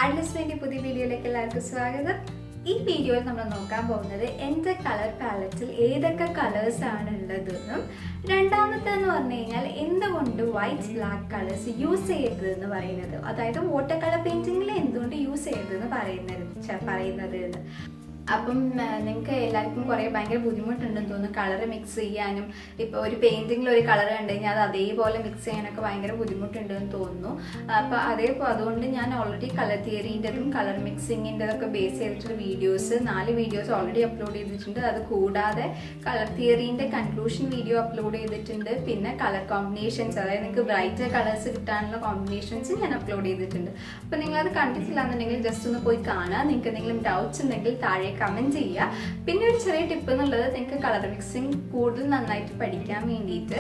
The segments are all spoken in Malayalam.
ആർട്ട്ലിസ്റ്റിന്റെ പുതിയ വീഡിയോയിലേക്ക് എല്ലാവർക്കും സ്വാഗതം. ഈ വീഡിയോയിൽ നമ്മൾ നോക്കാൻ പോകുന്നത് എൻ്റെ കളർ പാലറ്റിൽ ഏതൊക്കെ കളേഴ്സ് ആണ് ഉള്ളതെന്നും രണ്ടാമത്തെന്ന് പറഞ്ഞു കഴിഞ്ഞാൽ എന്തുകൊണ്ട് വൈറ്റ് ബ്ലാക്ക് കളേഴ്സ് യൂസ് ചെയ്യരുതെന്ന് പറയുന്നത്, അതായത് വാട്ടർ കളർ പെയിന്റിങ്ങിൽ എന്തുകൊണ്ട് യൂസ് ചെയ്യരുതെന്ന് പറയുന്നത്. അപ്പം നിങ്ങൾക്ക് എല്ലാവർക്കും കുറേ ഭയങ്കര ബുദ്ധിമുട്ടുണ്ടെന്ന് തോന്നുന്നു കളർ മിക്സ് ചെയ്യാനും. ഇപ്പോൾ ഒരു പെയിൻറ്റിങ്ങിൽ ഒരു കളർ കണ്ടു കഴിഞ്ഞാൽ അത് അതേപോലെ മിക്സ് ചെയ്യാനൊക്കെ ഭയങ്കര ബുദ്ധിമുട്ടുണ്ടെന്ന് തോന്നുന്നു. അപ്പോൾ അതുകൊണ്ട് ഞാൻ ഓൾറെഡി കളർ തിയറീൻ്റെതും കളർ മിക്സിങ്ങിൻ്റെതൊക്കെ ബേസ് ചെയ്തിട്ടുള്ള 4 വീഡിയോസ് ഓൾറെഡി അപ്ലോഡ് ചെയ്തിട്ടുണ്ട്. അത് കൂടാതെ കളർ തിയറീൻ്റെ കൺക്ലൂഷൻ വീഡിയോ അപ്ലോഡ് ചെയ്തിട്ടുണ്ട്. പിന്നെ കളർ കോമ്പിനേഷൻസ്, അതായത് നിങ്ങൾക്ക് ബ്രൈറ്റർ കളേഴ്സ് കിട്ടാനുള്ള കോമ്പിനേഷൻസ് ഞാൻ അപ്ലോഡ് ചെയ്തിട്ടുണ്ട്. അപ്പോൾ നിങ്ങളത് കണ്ടിട്ടില്ല എന്നുണ്ടെങ്കിൽ ജസ്റ്റ് ഒന്ന് പോയി കാണുക. നിങ്ങൾക്ക് എന്തെങ്കിലും ഡൗട്ട്സ് ഉണ്ടെങ്കിൽ താഴെ കമൻറ്റ് ചെയ്യുക. പിന്നെ ഒരു ചെറിയ ടിപ്പ് എന്നുള്ളത്, നിങ്ങൾക്ക് കളർ മിക്സിങ് കൂടുതൽ നന്നായിട്ട് പഠിക്കാൻ വേണ്ടിയിട്ട്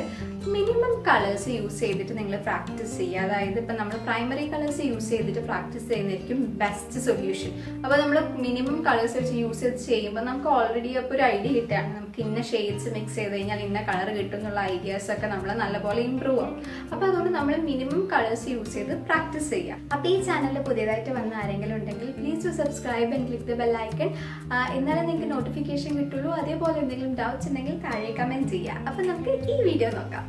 മിനിമം കളേഴ്സ് യൂസ് ചെയ്തിട്ട് നിങ്ങൾ പ്രാക്ടീസ് ചെയ്യുക. അതായത് ഇപ്പം നമ്മൾ പ്രൈമറി കളേഴ്സ് യൂസ് ചെയ്തിട്ട് പ്രാക്ടീസ് ചെയ്യുന്നതായിരിക്കും ബെസ്റ്റ് സൊല്യൂഷൻ. അപ്പോൾ നമ്മൾ മിനിമം കളേഴ്സ് വെച്ച് യൂസ് ചെയ്ത് ചെയ്യുമ്പോൾ നമുക്ക് ഓൾറെഡി അപ്പോൾ ഒരു ഐഡിയ കിട്ടുകയാണ്, നമുക്ക് ഇന്ന ഷെയ്ഡ്സ് മിക്സ് ചെയ്ത് കഴിഞ്ഞാൽ ഇന്ന കളർ കിട്ടും എന്നുള്ള ഐഡിയാസൊക്കെ നമ്മൾ നല്ലപോലെ ഇമ്പ്രൂവ് ആവും. അപ്പോൾ അതുകൊണ്ട് നമ്മൾ മിനിമം കളേഴ്സ് യൂസ് ചെയ്ത് പ്രാക്ടീസ് ചെയ്യുക. അപ്പോൾ ഈ ചാനലിൽ പുതിയതായിട്ട് വന്ന ആരെങ്കിലും ഉണ്ടെങ്കിൽ please to subscribe and click the bell icon. എന്നാലേ നിങ്ങൾക്ക് നോട്ടിഫിക്കേഷൻ കിട്ടുള്ളൂ. അതേപോലെ എന്തെങ്കിലും ഡൗട്ട്സ് ഉണ്ടെങ്കിൽ താഴെ കമൻറ്റ് ചെയ്യുക. അപ്പം നമുക്ക് ഈ വീഡിയോ നോക്കാം.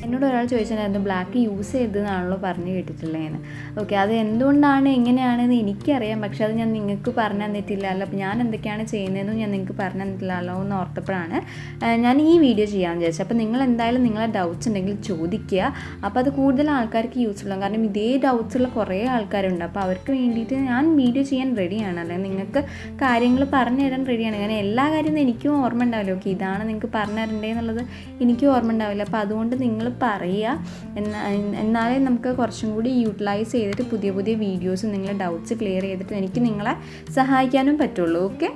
എന്നോട് ഒരാൾ ചോദിച്ചിട്ടുണ്ടായിരുന്നു ബ്ലാക്ക് യൂസ് ചെയ്തതെന്നാണല്ലോ പറഞ്ഞു കേട്ടിട്ടുള്ളതെന്ന്. ഓക്കെ, അത് എന്തുകൊണ്ടാണ് എങ്ങനെയാണെന്ന് എനിക്കറിയാം, പക്ഷെ അത് ഞാൻ നിങ്ങൾക്ക് പറഞ്ഞു തന്നിട്ടില്ലല്ലോ. അപ്പോൾ ഞാൻ എന്തൊക്കെയാണ് ചെയ്യുന്നതെന്നും ഞാൻ നിങ്ങൾക്ക് പറഞ്ഞു തന്നിട്ടില്ലല്ലോ എന്ന് ഓർത്തപ്പോഴാണ് ഞാൻ ഈ വീഡിയോ ചെയ്യാമെന്ന് വിചാരിച്ചത്. അപ്പോൾ നിങ്ങൾ എന്തായാലും നിങ്ങളെ ഡൗട്ട്സ് ഉണ്ടെങ്കിൽ ചോദിക്കുക. അപ്പോൾ അത് കൂടുതൽ ആൾക്കാർക്ക് യൂസ്ഫുൾ ആകും. കാരണം ഇതേ ഡൗട്ട്സ് ഉള്ള കുറേ ആൾക്കാരുണ്ട്. അപ്പോൾ അവർക്ക് വേണ്ടിയിട്ട് ഞാൻ വീഡിയോ ചെയ്യാൻ റെഡിയാണ്, അല്ലെങ്കിൽ നിങ്ങൾക്ക് കാര്യങ്ങൾ പറഞ്ഞു തരാൻ റെഡിയാണ്. കാരണം എല്ലാ കാര്യമൊന്നും എനിക്കും ഓർമ്മ ഉണ്ടാവില്ല. ഓക്കെ, ഇതാണ് നിങ്ങൾക്ക് പറഞ്ഞു തരണ്ടേ എന്നുള്ളത് എനിക്കും ഓർമ്മ ഉണ്ടാവില്ല. അപ്പോൾ അതുകൊണ്ട് നിങ്ങൾ പറയുക, എന്നാലേ നമുക്ക് കുറച്ചും കൂടി യൂട്ടിലൈസ് ചെയ്തിട്ട് പുതിയ വീഡിയോസ് നിങ്ങളെ ഡൗട്ട്സ് ക്ലിയർ ചെയ്തിട്ട് എനിക്ക് നിങ്ങളെ സഹായിക്കാനും പറ്റുള്ളൂ. ഓക്കെ,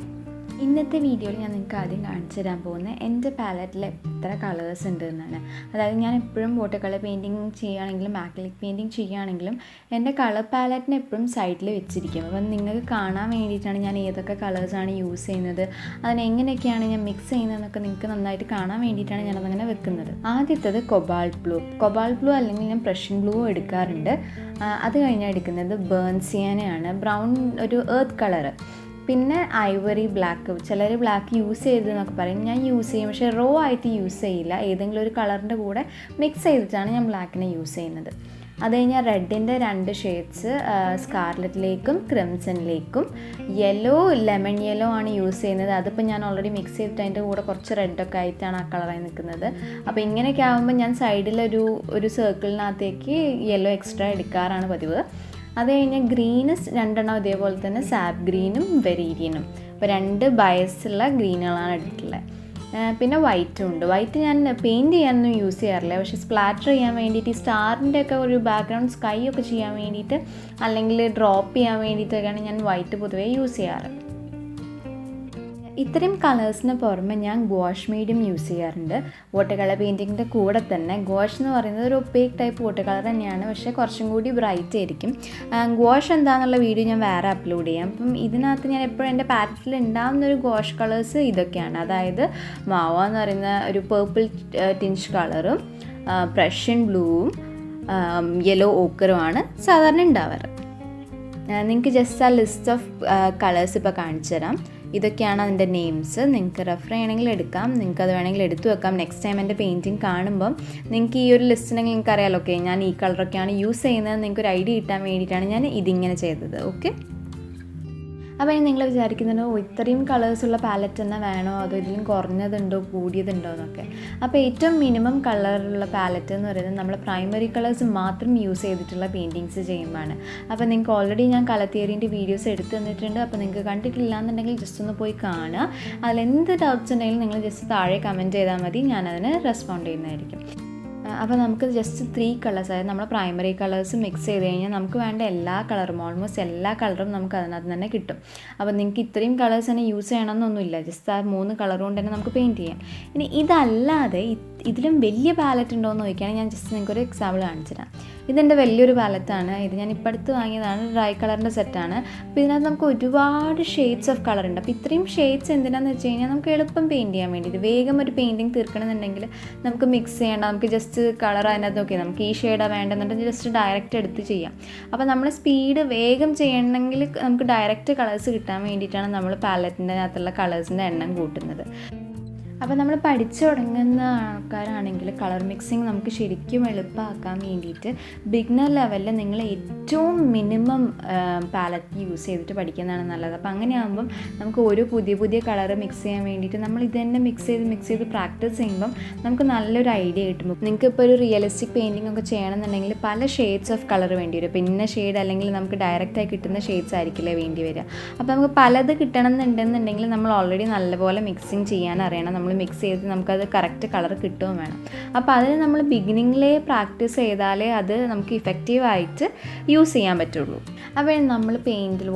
ഇന്നത്തെ വീഡിയോയിൽ ഞാൻ നിങ്ങൾക്ക് ആദ്യം കാണിച്ചു തരാൻ പോകുന്നത് എൻ്റെ പാലറ്റിൽ എത്ര കളേഴ്സ് ഉണ്ട് എന്നാണ്. അതായത് ഞാൻ എപ്പോഴും വാട്ടർ കളർ പെയിൻറ്റിങ് ചെയ്യുകയാണെങ്കിലും ആക്രിലിക് പെയിൻറ്റിങ് ചെയ്യുകയാണെങ്കിലും എൻ്റെ കളർ പാലറ്റിനെ എപ്പോഴും സൈഡിൽ വെച്ചിരിക്കും. അപ്പം നിങ്ങൾക്ക് കാണാൻ വേണ്ടിയിട്ടാണ് ഞാൻ ഏതൊക്കെ കളേഴ്സാണ് യൂസ് ചെയ്യുന്നത്, അതിനെങ്ങനെയൊക്കെയാണ് ഞാൻ മിക്സ് ചെയ്യുന്നതെന്നൊക്കെ നിങ്ങൾക്ക് നന്നായിട്ട് കാണാൻ വേണ്ടിയിട്ടാണ് ഞാനതങ്ങനെ വെക്കുന്നത്. ആദ്യത്തത് കൊബാൾട്ട് ബ്ലൂ അല്ലെങ്കിൽ ഞാൻ പ്രഷ്യൻ ബ്ലൂ എടുക്കാറുണ്ട്. അത് കഴിഞ്ഞാൽ എടുക്കുന്നത് ബേൺസിയാനയാണ്, ബ്രൗൺ ഒരു എർത്ത് കളറ്. പിന്നെ ഐവറി ബ്ലാക്ക്, ചിലർ ബ്ലാക്ക് യൂസ് ചെയ്തതെന്നൊക്കെ പറയും. ഞാൻ യൂസ് ചെയ്യും, പക്ഷേ റോ ആയിട്ട് യൂസ് ചെയ്യില്ല. ഏതെങ്കിലും ഒരു കളറിൻ്റെ കൂടെ മിക്സ് ചെയ്തിട്ടാണ് ഞാൻ ബ്ലാക്കിനെ യൂസ് ചെയ്യുന്നത്. അത് കഴിഞ്ഞാൽ റെഡിൻ്റെ 2 ഷെയ്ഡ്സ്, സ്കാർലറ്റിലേക്കും ക്രിംസണിലേക്കും. ലെമൺ യെല്ലോ ആണ് യൂസ് ചെയ്യുന്നത്. അതിപ്പോൾ ഞാൻ ഓൾറെഡി മിക്സ് ചെയ്തിട്ട് അതിൻ്റെ കൂടെ കുറച്ച് റെഡൊക്കെ ആയിട്ടാണ് ആ കളറായി നിൽക്കുന്നത്. അപ്പോൾ ഇങ്ങനെയൊക്കെ ആകുമ്പോൾ ഞാൻ സൈഡിലൊരു സർക്കിളിനകത്തേക്ക് യെല്ലോ എക്സ്ട്രാ എടുക്കാറാണ് പതിവ്. അത് കഴിഞ്ഞാൽ ഗ്രീന് 2 ഇതേപോലെ തന്നെ സാപ്പ് ഗ്രീനും വെരീരിയനും. അപ്പോൾ 2 ബയസുള്ള ഗ്രീനുകളാണ് എടുത്തിട്ടുള്ളത്. പിന്നെ വൈറ്റും ഉണ്ട്. വൈറ്റ് ഞാൻ പെയിൻറ്റ് ചെയ്യാനൊന്നും യൂസ് ചെയ്യാറില്ല, പക്ഷേ സ്പ്ലാറ്റർ ചെയ്യാൻ വേണ്ടിയിട്ട് ഈ സ്റ്റാറിൻ്റെ ഒക്കെ ഒരു ബാക്ക്ഗ്രൗണ്ട് സ്കൈ ഒക്കെ ചെയ്യാൻ വേണ്ടിയിട്ട് അല്ലെങ്കിൽ ഡ്രോപ്പ് ചെയ്യാൻ വേണ്ടിയിട്ടൊക്കെയാണ് ഞാൻ വൈറ്റ് പൊതുവേ യൂസ് ചെയ്യാറ്. ഇത്രയും കളേഴ്സിന് പുറമെ ഞാൻ ഗുവാഷ് മീഡിയം യൂസ് ചെയ്യാറുണ്ട്. വാട്ടർ കളർ പെയിൻറ്റിങ്ങിൻ്റെ കൂടെ തന്നെ ഗുവാഷ് എന്ന് പറയുന്നത് ഒരു ഒപ്പേക്ക് ടൈപ്പ് വാട്ടർ കളർ തന്നെയാണ്, പക്ഷേ കുറച്ചും കൂടി ബ്രൈറ്റ് ആയിരിക്കും. ഗുവാഷ് എന്താണെന്നുള്ള വീഡിയോ ഞാൻ വേറെ അപ്ലോഡ് ചെയ്യാം. അപ്പം ഇതിനകത്ത് ഞാൻ എപ്പോഴും എൻ്റെ പാലറ്റിൽ ഉണ്ടാകുന്നൊരു ഗുവാഷ് കളേഴ്സ് ഇതൊക്കെയാണ്. അതായത് മാവ എന്ന് പറയുന്ന ഒരു പേർപ്പിൾ ടിഞ്ച് കളറും പ്രഷ്യൻ ബ്ലൂവും യെല്ലോ ഓക്കറുമാണ് സാധാരണ ഉണ്ടാവാറ്. നിങ്ങൾക്ക് ജസ്റ്റ് ആ ലിസ്റ്റ് ഓഫ് കളേഴ്സ് ഇപ്പോൾ കാണിച്ചു തരാം. ഇതൊക്കെയാണ് അതിൻ്റെ നെയിംസ്. നിങ്ങൾക്ക് റെഫർ ചെയ്യണമെങ്കിൽ എടുക്കാം, നിങ്ങൾക്ക് അത് വേണമെങ്കിൽ എടുത്തു വെക്കാം. നെക്സ്റ്റ് ടൈം എൻ്റെ പെയിൻറ്റിങ് കാണുമ്പം നിങ്ങൾക്ക് ഈ ഒരു ലിസ്റ്റുണ്ടെങ്കിൽ നിങ്ങൾക്ക് അറിയാമല്ലോ, ഓക്കെ ഞാൻ ഈ കളറൊക്കെയാണ് യൂസ് ചെയ്യുന്നത്, നിങ്ങൾക്ക് ഒരു ഐഡിയ കിട്ടാൻ വേണ്ടിയിട്ടാണ് ഞാൻ ഇതിങ്ങനെ ചെയ്തത്. ഓക്കെ, അപ്പോൾ ഇനി നിങ്ങൾ വിചാരിക്കുന്നുണ്ടോ ഇത്രയും കളേഴ്സുള്ള പാലറ്റ് തന്നെ വേണോ, അതോ ഇതിലും കുറഞ്ഞതുണ്ടോ കൂടിയതുണ്ടോ എന്നൊക്കെ. അപ്പോൾ ഏറ്റവും മിനിമം കളറുള്ള പാലറ്റ് എന്ന് പറയുന്നത് നമ്മൾ പ്രൈമറി കളേഴ്സ് മാത്രം യൂസ് ചെയ്തിട്ടുള്ള പെയിൻറ്റിങ്സ് ചെയ്യുമ്പോഴാണ്. അപ്പോൾ നിങ്ങൾക്ക് ഓൾറെഡി ഞാൻ കളർ തിയറീൻ്റെ വീഡിയോസ് എടുത്ത് തന്നിട്ടുണ്ട്. അപ്പോൾ നിങ്ങൾക്ക് കണ്ടിട്ടില്ല എന്നുണ്ടെങ്കിൽ ജസ്റ്റ് ഒന്ന് പോയി കാണുക. അതിലെന്ത് ഡൗട്ട്സ് ഉണ്ടെങ്കിലും നിങ്ങൾ ജസ്റ്റ് താഴെ കമൻറ്റ് ചെയ്താൽ മതി, ഞാനതിന് റെസ്പോണ്ട് ചെയ്യുന്നതായിരിക്കും. അപ്പോൾ നമുക്ക് ജസ്റ്റ് 3 കളേഴ്സ്, അതായത് നമ്മൾ പ്രൈമറി കളേഴ്സ് മിക്സ് ചെയ്ത് കഴിഞ്ഞാൽ നമുക്ക് വേണ്ട എല്ലാ കളറും ഓൾമോസ്റ്റ് എല്ലാ കളറും നമുക്ക് അതിനകത്ത് തന്നെ കിട്ടും. അപ്പോൾ നിങ്ങൾക്ക് ഇത്രയും കളേഴ്സ് തന്നെ യൂസ് ചെയ്യണമെന്നൊന്നുമില്ല, ജസ്റ്റ് ആ 3 കളർ കൊണ്ട് തന്നെ നമുക്ക് പെയിൻറ്റ് ചെയ്യാം. ഇനി ഇതല്ലാതെ ഇതിലും വലിയ പാലറ്റ് ഉണ്ടോ എന്ന് ചോദിക്കുകയാണെങ്കിൽ ഞാൻ ജസ്റ്റ് നിങ്ങൾക്കൊരു എക്സാമ്പിൾ കാണിച്ചു തരാം. ഇതെൻ്റെ വലിയൊരു പാലറ്റാണ്. ഇത് ഞാൻ ഇപ്പോൾ അടുത്ത് വാങ്ങിയതാണ്. ഡ്രൈ കളറിൻ്റെ സെറ്റാണ്. അപ്പോൾ ഇതിനകത്ത് നമുക്ക് ഒരുപാട് ഷെയ്ഡ്സ് ഓഫ് കളർ ഉണ്ട്. അപ്പോൾ ഇത്രയും ഷെയ്ഡ്സ് എന്തിനാണെന്ന് വെച്ച് കഴിഞ്ഞാൽ നമുക്ക് എളുപ്പം പെയിൻറ്റ് ചെയ്യാൻ വേണ്ടിയിട്ട്, വേഗം ഒരു പെയിൻറ്റിങ് തീർക്കണമെന്നുണ്ടെങ്കിൽ നമുക്ക് മിക്സ് ചെയ്യേണ്ട, നമുക്ക് ജസ്റ്റ് കളർ അതിനകത്ത് നോക്കി നമുക്ക് ഈ ഷെയ്ഡാണ് വേണ്ടതെന്നുണ്ടെങ്കിൽ ജസ്റ്റ് ഡയറക്റ്റ് എടുത്ത് ചെയ്യാം. അപ്പോൾ നമ്മൾ സ്പീഡ് വേഗം ചെയ്യണമെങ്കിൽ നമുക്ക് ഡയറക്റ്റ് കളേഴ്സ് കിട്ടാൻ വേണ്ടിയിട്ടാണ് നമ്മൾ പാലറ്റിൻ്റെ അകത്തുള്ള കളേഴ്സിൻ്റെ എണ്ണം കൂട്ടുന്നത്. അപ്പോൾ നമ്മൾ പഠിച്ചു തുടങ്ങുന്ന ആൾക്കാരാണെങ്കിൽ കളർ മിക്സിങ് നമുക്ക് ശരിക്കും എളുപ്പമാക്കാൻ വേണ്ടിയിട്ട് ബിഗിനർ ലെവലിൽ നിങ്ങൾ ഏറ്റവും മിനിമം പാലറ്റ് യൂസ് ചെയ്തിട്ട് പഠിക്കുന്നതാണ് നല്ലത്. അപ്പോൾ അങ്ങനെയാകുമ്പം നമുക്ക് ഓരോ പുതിയ കളർ മിക്സ് ചെയ്യാൻ വേണ്ടിയിട്ട് നമ്മൾ ഇത് തന്നെ മിക്സ് ചെയ്ത് പ്രാക്ടീസ് ചെയ്യുമ്പം നമുക്ക് നല്ലൊരു ഐഡിയ കിട്ടും. നിങ്ങൾക്ക് ഇപ്പോൾ ഒരു റിയലിസ്റ്റിക് പെയിൻറ്റിംഗ് ഒക്കെ ചെയ്യണമെന്നുണ്ടെങ്കിൽ പല ഷെയ്ഡ്സ് ഓഫ് കളർ വേണ്ടി വരും. അപ്പോൾ ഇന്ന ഷെയ്ഡ് അല്ലെങ്കിൽ നമുക്ക് ഡയറക്റ്റായി കിട്ടുന്ന ഷെയ്ഡ്സ് ആയിരിക്കില്ലേ വേണ്ടി വരിക. അപ്പോൾ നമുക്ക് പലത് കിട്ടണം എന്നുണ്ടെന്നുണ്ടെങ്കിൽ നമ്മൾ ഓൾറെഡി നല്ലപോലെ മിക്സിങ് ചെയ്യാൻ അറിയണം. നമ്മൾ മിക്സ് ചെയ്ത് നമുക്കത് കറക്റ്റ് കളർ കിട്ടുകയും വേണം. അപ്പോൾ അതിന് നമ്മൾ ബിഗിനിങ്ങിലേ പ്രാക്ടീസ് ചെയ്താലേ അത് നമുക്ക് ഇഫക്റ്റീവായിട്ട് യൂസ് ചെയ്യാൻ പറ്റുള്ളൂ. അപ്പോൾ നമ്മൾ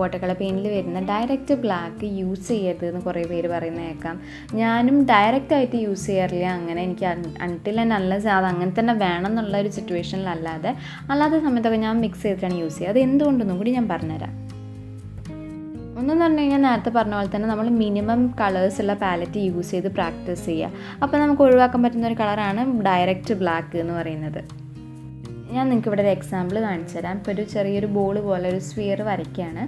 വാട്ടർ കളർ പെയിൻറ്റിൽ വരുന്ന ഡയറക്റ്റ് ബ്ലാക്ക് യൂസ് ചെയ്യരുത് എന്ന് കുറേ പേര് പറയുന്നത് കേൾക്കാം. ഞാനും ഡയറക്റ്റായിട്ട് യൂസ് ചെയ്യാറില്ല. അങ്ങനെ എനിക്ക് അൺടിൽ ആൻഡ് അൺലെസ് അത് അങ്ങനെ തന്നെ വേണം എന്നുള്ള ഒരു സിറ്റുവേഷനിലല്ലാതെ അല്ലാത്ത സമയത്തൊക്കെ ഞാൻ മിക്സ് ചെയ്തിട്ടാണ് യൂസ് ചെയ്യുക. അത് എന്തുകൊണ്ടെന്നും കൂടി ഞാൻ പറഞ്ഞുതരാം. ഒന്നെന്ന് പറഞ്ഞു കഴിഞ്ഞാൽ നേരത്തെ പറഞ്ഞ പോലെ തന്നെ നമ്മൾ മിനിമം കളേഴ്സുള്ള പാലറ്റ് യൂസ് ചെയ്ത് പ്രാക്ടീസ് ചെയ്യുക. അപ്പോൾ നമുക്ക് ഒഴിവാക്കാൻ പറ്റുന്ന ഒരു കളറാണ് ഡയറക്റ്റ് ബ്ലാക്ക് എന്ന് പറയുന്നത്. ഞാൻ നിങ്ങൾക്ക് ഇവിടെ ഒരു എക്സാമ്പിൾ കാണിച്ചു തരാം. ഇപ്പോൾ ഒരു ചെറിയൊരു ബോൾ പോലെ ഒരു സ്ഫിയർ വരയ്ക്കുകയാണ്.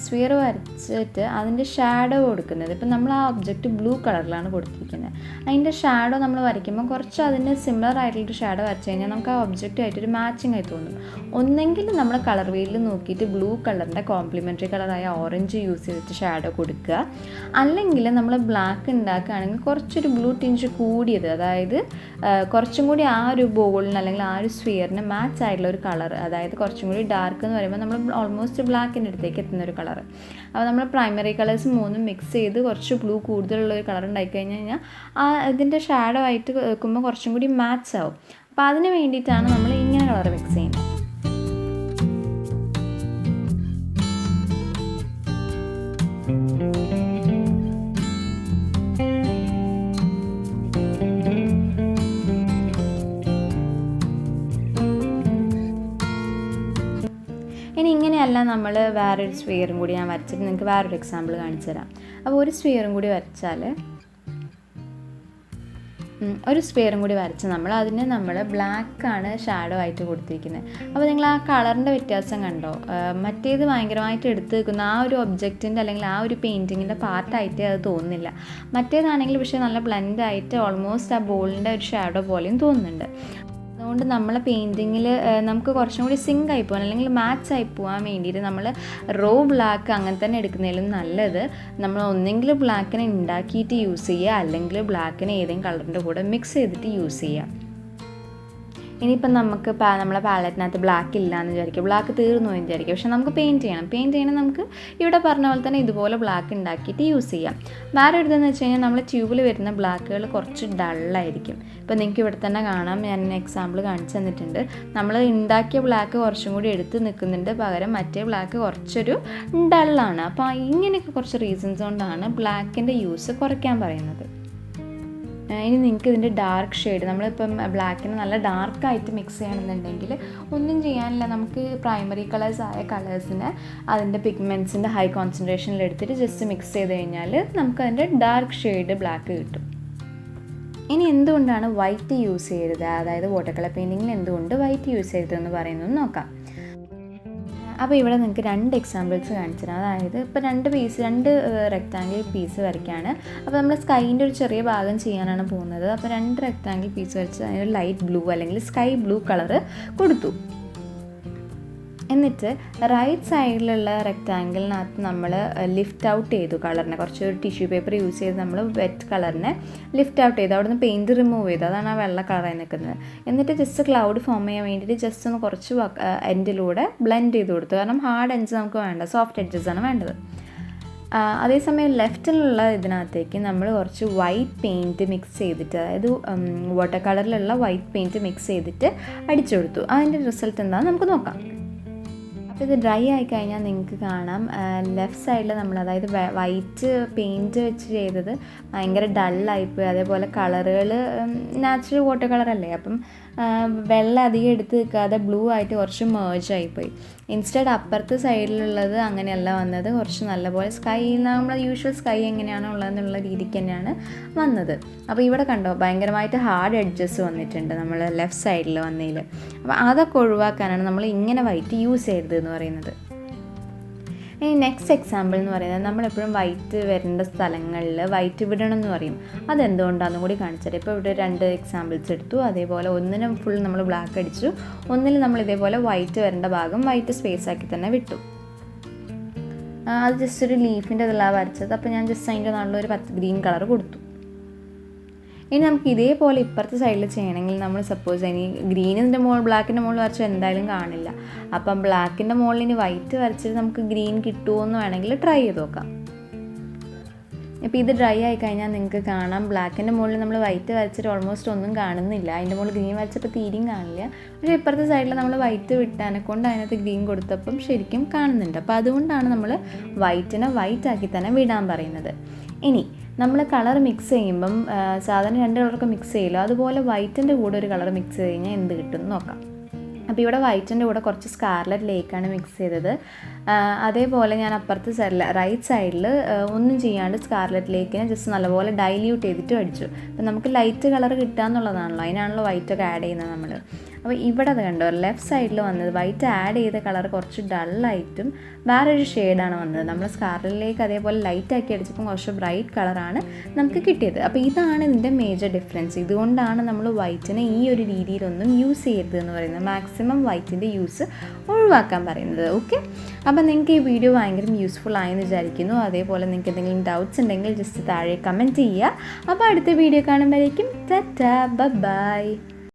സ്ഫിയർ വരച്ചിട്ട് അതിൻ്റെ ഷാഡോ കൊടുക്കുന്നത്, ഇപ്പം നമ്മൾ ആ ഒബ്ജക്റ്റ് ബ്ലൂ കളറിലാണ് കൊടുത്തിരിക്കുന്നത്. അതിൻ്റെ ഷാഡോ നമ്മൾ വരയ്ക്കുമ്പോൾ കുറച്ച് അതിന് സിമിലർ ആയിട്ടുള്ളൊരു ഷാഡോ വരച്ച് കഴിഞ്ഞാൽ നമുക്ക് ആ ഒബ്ജക്റ്റുമായിട്ടൊരു മാച്ചിങ് ആയി തോന്നും. ഒന്നെങ്കിൽ നമ്മൾ കളർ വീലിൽ നോക്കിയിട്ട് ബ്ലൂ കളറിൻ്റെ കോംപ്ലിമെൻ്ററി കളറായ ഓറഞ്ച് യൂസ് ചെയ്തിട്ട് ഷാഡോ കൊടുക്കുക. അല്ലെങ്കിൽ നമ്മൾ ബ്ലാക്ക് ഉണ്ടാക്കുകയാണെങ്കിൽ കുറച്ചൊരു ബ്ലൂ ടിഞ്ച് കൂടിയത്, അതായത് കുറച്ചും കൂടി ആ ഒരു ബോളിന് അല്ലെങ്കിൽ ആ ഒരു സ്ഫിയറിന് മാച്ച് ആയിട്ടുള്ള ഒരു കളർ, അതായത് കുറച്ചും കൂടി ഡാർക്ക് എന്ന് പറയുമ്പോൾ നമ്മൾ ഓൾമോസ്റ്റ് ബ്ലാക്കിൻ്റെ അടുത്തേക്ക് എത്തുന്നൊരു കളർ. അപ്പോൾ നമ്മൾ പ്രൈമറി കളേഴ്സ് മൂന്നും മിക്സ് ചെയ്ത് കുറച്ച് ബ്ലൂ കൂടുതലുള്ള ഒരു കളർ ഉണ്ടാക്കി കഴിഞ്ഞ് കഴിഞ്ഞാൽ ആ ഇതിൻ്റെ ഷാഡോ ആയിട്ട് വെക്കുമ്പോൾ കുറച്ചും കൂടി മാച്ച് ആവും. അപ്പോൾ അതിന് വേണ്ടിയിട്ടാണ് നമ്മൾ ഇങ്ങനെ കളർ മിക്സ് ചെയ്യുന്നത്. ഇനി ഇങ്ങനെയല്ല നമ്മൾ വേറൊരു സ്ഫിയറും കൂടി ഞാൻ വരച്ചിട്ട് നിങ്ങൾക്ക് വേറൊരു എക്സാമ്പിൾ കാണിച്ചു തരാം. അപ്പോൾ ഒരു സ്ഫിയറും കൂടി വരച്ചാൽ അതിന് നമ്മൾ ബ്ലാക്കാണ് ഷാഡോ ആയിട്ട് കൊടുത്തിരിക്കുന്നത്. അപ്പോൾ നിങ്ങൾ ആ കളറിൻ്റെ വ്യത്യാസം കണ്ടോ? മറ്റേത് ഭയങ്കരമായിട്ട് എടുത്ത് വെക്കുന്ന ആ ഒരു ഒബ്ജക്റ്റിൻ്റെ അല്ലെങ്കിൽ ആ ഒരു പെയിൻറ്റിങ്ങിൻ്റെ പാർട്ടായിട്ട് അത് തോന്നുന്നില്ല. മറ്റേതാണെങ്കിൽ പക്ഷേ നല്ല ബ്ലെൻഡായിട്ട് ഓൾമോസ്റ്റ് ആ ബോളിൻ്റെ ഒരു ഷാഡോ പോലെയും തോന്നുന്നുണ്ട്. അതുകൊണ്ട് നമ്മളെ പെയിൻറ്റിങ്ങിൽ നമുക്ക് കുറച്ചും കൂടി സിങ്ക് ആയി പോകാൻ അല്ലെങ്കിൽ മാച്ച് ആയി പോകാൻ വേണ്ടിയിട്ട് നമ്മൾ റോ ബ്ലാക്ക് അങ്ങനെ തന്നെ എടുക്കുന്നതിലും നല്ലത് നമ്മൾ ഒന്നെങ്കിൽ ബ്ലാക്കിനെ ഉണ്ടാക്കിയിട്ട് യൂസ് ചെയ്യുക, അല്ലെങ്കിൽ ബ്ലാക്കിനെ ഏതെങ്കിലും കളറിൻ്റെ കൂടെ മിക്സ് ചെയ്തിട്ട് യൂസ് ചെയ്യുക. ഇനിയിപ്പം നമുക്ക് നമ്മളെ പാലറ്റിനകത്ത് ബ്ലാക്ക് ഇല്ല എന്ന് വിചാരിക്കും, ബ്ലാക്ക് തീർന്നു എന്ന് വിചാരിക്കും. പക്ഷെ നമുക്ക് പെയിൻറ്റ് ചെയ്യണം. നമുക്ക് ഇവിടെ പറഞ്ഞ പോലെ തന്നെ ഇതുപോലെ ബ്ലാക്ക് ഉണ്ടാക്കിയിട്ട് യൂസ് ചെയ്യാം. വേറെ ഇതെന്ന് വെച്ച് കഴിഞ്ഞാൽ നമ്മൾ ട്യൂബിൽ വരുന്ന ബ്ലാക്കുകൾ കുറച്ച് ഡള്ളായിരിക്കും. ഇപ്പോൾ നിങ്ങൾക്ക് ഇവിടെ തന്നെ കാണാം, ഞാൻ എക്സാമ്പിൾ കാണിച്ചു തന്നിട്ടുണ്ട്. നമ്മൾ ഉണ്ടാക്കിയ ബ്ലാക്ക് കുറച്ചും കൂടി എടുത്ത് നിൽക്കുന്നുണ്ട്, പകരം മറ്റേ ബ്ലാക്ക് കുറച്ചൊരു ഡള്ളാണ്. അപ്പോൾ ഇങ്ങനെയൊക്കെ കുറച്ച് റീസൺസ് കൊണ്ടാണ് ബ്ലാക്കിൻ്റെ യൂസ് കുറയ്ക്കാൻ പറയുന്നത്. ഇനി നിങ്ങൾക്ക് ഇതിൻ്റെ ഡാർക്ക് ഷെയ്ഡ്, നമ്മളിപ്പം ബ്ലാക്കിന് നല്ല ഡാർക്കായിട്ട് മിക്സ് ചെയ്യണമെന്നുണ്ടെങ്കിൽ ഒന്നും ചെയ്യാനില്ല. നമുക്ക് പ്രൈമറി കളേഴ്സ് ആയ കളേഴ്സിനെ അതിൻ്റെ പിഗ്മെൻറ്റ്സിൻ്റെ ഹൈ കോൺസെൻട്രേഷനിൽ എടുത്തിട്ട് ജസ്റ്റ് മിക്സ് ചെയ്ത് കഴിഞ്ഞാൽ നമുക്ക് അതിൻ്റെ ഡാർക്ക് ഷെയ്ഡ് ബ്ലാക്ക് കിട്ടും. ഇനി എന്തുകൊണ്ടാണ് വൈറ്റ് യൂസ് ചെയ്യരുത്, അതായത് വാട്ടർ കളർ പെയിൻറ്റിങ്ങിൽ എന്തുകൊണ്ട് വൈറ്റ് യൂസ് ചെയ്തതെന്ന് പറയുന്നത് നോക്കാം. അപ്പോൾ ഇവിടെ നിങ്ങൾക്ക് 2 എക്സാമ്പിൾസ് കാണിച്ചു തരാം. അതായത് ഇപ്പോൾ 2 റെക്റ്റാങ്കിൾ പീസ് വരയ്ക്കുകയാണ്. അപ്പോൾ നമ്മൾ സ്കൈൻ്റെ ഒരു ചെറിയ ഭാഗം ചെയ്യാനാണ് പോകുന്നത്. അപ്പോൾ 2 റെക്റ്റാങ്കിൾ പീസ് വരച്ച് അതിന് ലൈറ്റ് ബ്ലൂ അല്ലെങ്കിൽ സ്കൈ ബ്ലൂ കളറ് കൊടുത്തു. എന്നിട്ട് റൈറ്റ് സൈഡിലുള്ള റെക്റ്റാങ്കിളിനകത്ത് നമ്മൾ ലിഫ്റ്റ് ഔട്ട് ചെയ്തു കളറിനെ, കുറച്ച് ടിഷ്യൂ പേപ്പർ യൂസ് ചെയ്ത് നമ്മൾ വെറ്റ് കളറിനെ ലിഫ്റ്റ് ഔട്ട് ചെയ്തു, അവിടെ നിന്ന് പെയിൻറ്റ് റിമൂവ് ചെയ്തു, അതാണ് ആ വെള്ള കളറായി നിൽക്കുന്നത്. എന്നിട്ട് ജസ്റ്റ് ക്ലൗഡ് ഫോം ചെയ്യാൻ വേണ്ടിയിട്ട് ജസ്റ്റ് ഒന്ന് കുറച്ച് എൻഡിലൂടെ ബ്ലെൻഡ് ചെയ്ത് കൊടുത്തു. കാരണം ഹാർഡ് എഡ്ജസ് നമുക്ക് വേണ്ട, സോഫ്റ്റ് എഡ്ജസാണ് വേണ്ടത്. അതേസമയം ലെഫ്റ്റിലുള്ള ഇതിനകത്തേക്ക് നമ്മൾ കുറച്ച് വൈറ്റ് പെയിൻറ്റ് മിക്സ് ചെയ്തിട്ട്, അതായത് വാട്ടർ കളറിലുള്ള വൈറ്റ് പെയിൻറ്റ് മിക്സ് ചെയ്തിട്ട് അടിച്ചു കൊടുത്തു. അതിൻ്റെ റിസൾട്ട് എന്താണെന്ന് നമുക്ക് നോക്കാം. അപ്പോൾ ഇത് ഡ്രൈ ആയി കഴിഞ്ഞാൽ നിങ്ങൾക്ക് കാണാം ലെഫ്റ്റ് സൈഡിൽ നമ്മൾ, അതായത് വൈറ്റ് പെയിൻറ്റ് വെച്ച് ചെയ്തത് ഭയങ്കര ഡള്ളായിപ്പോയി. അതേപോലെ കളറുകൾ നാച്ചുറൽ വാട്ടർ കളറല്ലേ, അപ്പം വെള്ളം അധികം എടുത്ത് നിൽക്കാതെ ബ്ലൂ ആയിട്ട് കുറച്ച് മേർജ് ആയിപ്പോയി. ഇൻസ്റ്റഡ് അപ്പുറത്തെ സൈഡിലുള്ളത് അങ്ങനെയല്ല വന്നത്, കുറച്ച് നല്ലപോലെ സ്കൈ, നമ്മളെ യൂഷ്വൽ സ്കൈ എങ്ങനെയാണോ ഉള്ളതെന്നുള്ള രീതിക്ക് തന്നെയാണ് വന്നത്. അപ്പോൾ ഇവിടെ കണ്ടോ ഭയങ്കരമായിട്ട് ഹാർഡ് എഡ്ജസ് വന്നിട്ടുണ്ട് നമ്മൾ ലെഫ്റ്റ് സൈഡിൽ വന്നതിൽ. അപ്പോൾ അതൊക്കെ ഒഴിവാക്കാനാണ് നമ്മൾ ഇങ്ങനെ വൈറ്റ് യൂസ് ചെയ്തത് എന്ന് പറയുന്നത്. ഇനി നെക്സ്റ്റ് എക്സാമ്പിൾ എന്ന് പറയുന്നത് നമ്മളെപ്പോഴും വൈറ്റ് വരേണ്ട സ്ഥലങ്ങളിൽ വൈറ്റ് വിടണം എന്ന് പറയും. അതെന്തുകൊണ്ടാണെന്നും കൂടി കാണിച്ചുതരാം. ഇപ്പോൾ ഇവിടെ 2 എക്സാമ്പിൾസ് എടുത്തു. അതേപോലെ ഒന്നിനും ഫുൾ നമ്മൾ ബ്ലാക്ക് അടിച്ചു, ഒന്നിൽ നമ്മൾ ഇതേപോലെ വൈറ്റ് വരേണ്ട ഭാഗം വൈറ്റ് സ്പേസ് ആക്കി തന്നെ വിട്ടു. അത് ജസ്റ്റ് ഒരു ലീഫിൻ്റെ ഇതെല്ലാം വരച്ചത്. അപ്പോൾ ഞാൻ ജസ്റ്റ് അതിൻ്റെ നല്ലൊരു ഗ്രീൻ കളർ കൊടുത്തു. ഇനി നമുക്ക് ഇതേപോലെ ഇപ്പുറത്തെ സൈഡിൽ ചെയ്യണമെങ്കിൽ നമ്മൾ സപ്പോസ് ഇനി ഗ്രീനിൻ്റെ ബ്ലാക്കിൻ്റെ മുകളിൽ വരച്ചാൽ എന്തായാലും കാണില്ല. അപ്പം ബ്ലാക്കിൻ്റെ മുകളിൽ ഇനി വൈറ്റ് വരച്ചിട്ട് നമുക്ക് ഗ്രീൻ കിട്ടുമോ എന്ന് വേണമെങ്കിൽ ട്രൈ ചെയ്ത് നോക്കാം. ഇപ്പോൾ ഇത് ഡ്രൈ ആയി കഴിഞ്ഞാൽ നിങ്ങൾക്ക് കാണാം ബ്ലാക്കിൻ്റെ മുകളിൽ നമ്മൾ വൈറ്റ് വരച്ചിട്ട് ഓൾമോസ്റ്റ് ഒന്നും കാണുന്നില്ല. അതിൻ്റെ മുകളിൽ ഗ്രീൻ വരച്ചപ്പോൾ തീരെയും കാണില്ല. പക്ഷേ ഇപ്പുറത്തെ സൈഡിൽ നമ്മൾ വൈറ്റ് വിട്ടാനെ കൊണ്ട് അതിനകത്ത് ഗ്രീൻ കൊടുത്തപ്പം ശരിക്കും കാണുന്നുണ്ട്. അപ്പോൾ അതുകൊണ്ടാണ് നമ്മൾ വൈറ്റിനെ വൈറ്റ് ആക്കി തന്നെ വിടാൻ പറയുന്നത്. ഇനി നമ്മൾ കളർ മിക്സ് ചെയ്യുമ്പം സാധാരണ 2 കളറൊക്കെ മിക്സ് ചെയ്യില്ല, അതുപോലെ വൈറ്റിൻ്റെ കൂടെ ഒരു കളർ മിക്സ് ചെയ്ത് കഴിഞ്ഞാൽ എന്ത് കിട്ടും എന്ന് നോക്കാം. അപ്പോൾ ഇവിടെ വൈറ്റിൻ്റെ കൂടെ കുറച്ച് സ്കാർലറ്റ് ലേക്കാണ് മിക്സ് ചെയ്തത്. അതേപോലെ ഞാൻ അപ്പുറത്തെ സൈഡിൽ റൈറ്റ് സൈഡിൽ ഒന്നും ചെയ്യാണ്ട് സ്കാർലറ്റ് ലേക്കിനെ ജസ്റ്റ് നല്ലപോലെ ഡൈല്യൂട്ട് ചെയ്തിട്ട് അടിച്ചു. അപ്പോൾ നമുക്ക് ലൈറ്റ് കളർ കിട്ടുക എന്നുള്ളതാണല്ലോ, അതിനാണല്ലോ വൈറ്റൊക്കെ ആഡ് ചെയ്യുന്നത് നമ്മൾ. അപ്പോൾ ഇവിടെ അത് കണ്ടോ ലെഫ്റ്റ് സൈഡിൽ വന്നത് വൈറ്റ് ആഡ് ചെയ്ത കളർ കുറച്ച് ഡള്ളായിട്ടും വേറൊരു ഷെയ്ഡാണ് വന്നത്. നമ്മൾ സ്കാർലറ്റിലേക്ക് അതേപോലെ ലൈറ്റാക്കി അടിച്ചപ്പോൾ കുറച്ച് ബ്രൈറ്റ് കളറാണ് നമുക്ക് കിട്ടിയത്. അപ്പോൾ ഇതാണ് ഇതിൻ്റെ മേജർ ഡിഫറൻസ്. ഇതുകൊണ്ടാണ് നമ്മൾ വൈറ്റിനെ ഈ ഒരു രീതിയിലൊന്നും യൂസ് ചെയ്യരുത് എന്ന് പറയുന്നത്, മാക്സിമം വൈറ്റിൻ്റെ യൂസ് ഒഴിവാക്കാൻ പറയുന്നത്. ഓക്കെ, അപ്പോൾ നിങ്ങൾക്ക് ഈ വീഡിയോ ഭയങ്കര യൂസ്ഫുൾ ആയെന്ന് വിചാരിക്കുന്നു. അതേപോലെ നിങ്ങൾക്ക് എന്തെങ്കിലും ഡൗട്ട്സ് ഉണ്ടെങ്കിൽ ജസ്റ്റ് താഴെ കമൻറ്റ് ചെയ്യുക. അപ്പോൾ അടുത്ത വീഡിയോ കാണുമ്പോഴേക്കും ടാറ്റാ ബൈ.